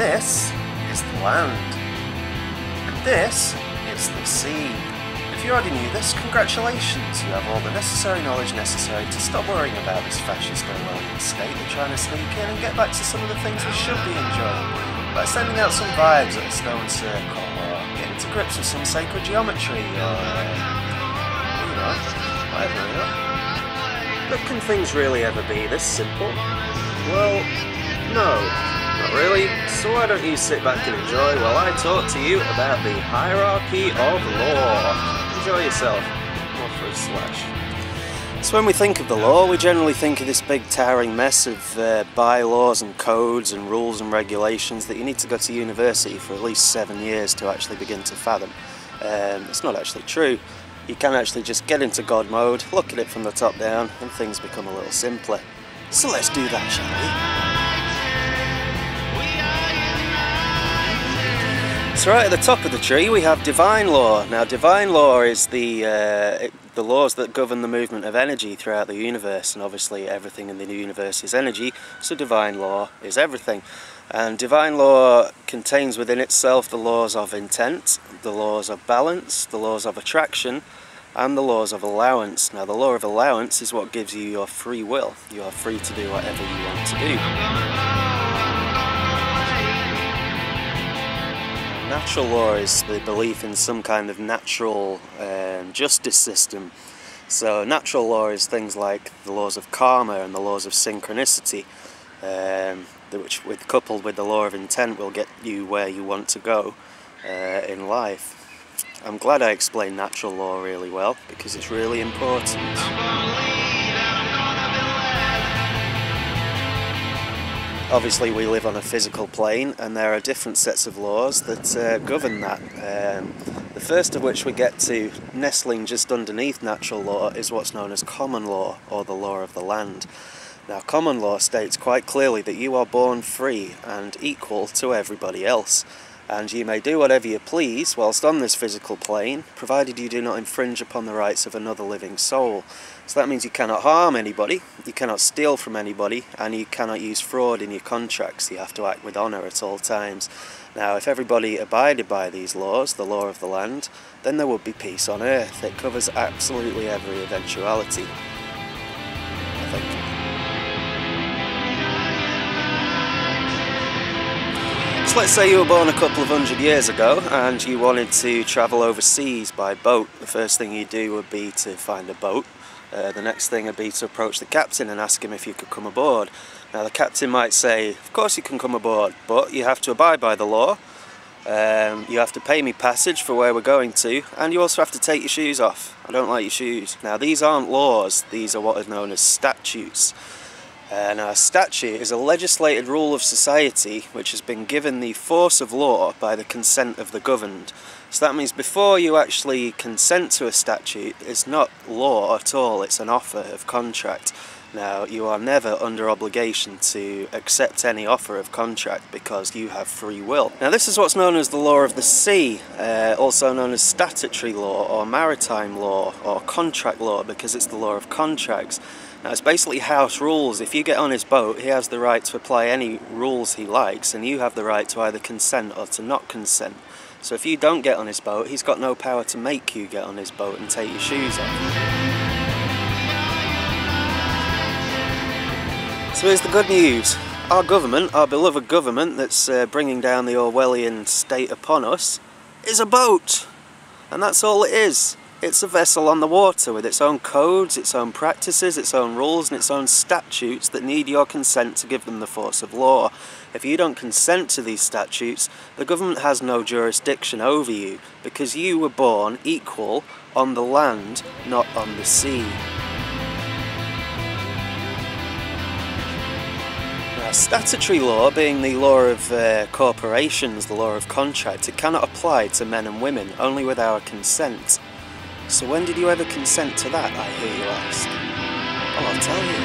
this is the land. And this is the sea. If you already knew this, congratulations, you have all the necessary knowledge necessary to stop worrying about this fascist Orwellian state they're trying to sneak in and get back to some of the things we should be enjoying, like sending out some vibes at a stone circle, or getting to grips with some sacred geometry, or, you know, whatever really. But can things really ever be this simple? Well, no, not really. So why don't you sit back and enjoy while I talk to you about the hierarchy of law. Enjoy yourself. // So when we think of the law, we generally think of this big towering mess of bylaws and codes and rules and regulations that you need to go to university for at least 7 years to actually begin to fathom. It's not actually true. You can actually just get into God mode, look at it from the top down, and things become a little simpler. So let's do that, shall we? So right at the top of the tree we have divine law. Now divine law is the laws that govern the movement of energy throughout the universe, and obviously everything in the universe is energy, so divine law is everything. And divine law contains within itself the laws of intent, the laws of balance, the laws of attraction, and the laws of allowance. Now the law of allowance is what gives you your free will. You are free to do whatever you want to do. Natural law is the belief in some kind of natural justice system. So natural law is things like the laws of karma and the laws of synchronicity, which coupled with the law of intent will get you where you want to go in life. I'm glad I explained natural law really well, because it's really important. Obviously we live on a physical plane, and there are different sets of laws that govern that. The first of which we get to, nestling just underneath natural law, is what's known as common law, or the law of the land. Now common law states quite clearly that you are born free and equal to everybody else, and you may do whatever you please whilst on this physical plane, provided you do not infringe upon the rights of another living soul. So that means you cannot harm anybody, you cannot steal from anybody, and you cannot use fraud in your contracts. You have to act with honour at all times. Now if everybody abided by these laws, the law of the land, then there would be peace on earth. It covers absolutely every eventuality, I think. So let's say you were born a couple of 100 years ago and you wanted to travel overseas by boat. The first thing you do would be to find a boat. The next thing would be to approach the captain and ask him if you could come aboard. Now the captain might say, of course you can come aboard, but you have to abide by the law. You have to pay me passage for where we're going to, and you also have to take your shoes off. I don't like your shoes. Now these aren't laws, these are what is known as statutes. Now a statute is a legislated rule of society which has been given the force of law by the consent of the governed. So that means before you actually consent to a statute, it's not law at all, it's an offer of contract. Now you are never under obligation to accept any offer of contract because you have free will. Now this is what's known as the law of the sea, also known as statutory law or maritime law or contract law, because it's the law of contracts. Now it's basically house rules. If you get on his boat, he has the right to apply any rules he likes, and you have the right to either consent or to not consent. So if you don't get on his boat, he's got no power to make you get on his boat and take your shoes off. So here's the good news. Our government, our beloved government that's bringing down the Orwellian state upon us, is a boat. And that's all it is. It's a vessel on the water with its own codes, its own practices, its own rules and its own statutes that need your consent to give them the force of law. If you don't consent to these statutes, the government has no jurisdiction over you, because you were born equal on the land, not on the sea. Now, statutory law, being the law of corporations, the law of contract, it cannot apply to men and women, only with our consent. So when did you ever consent to that, I hear you ask? Oh, I'll tell you.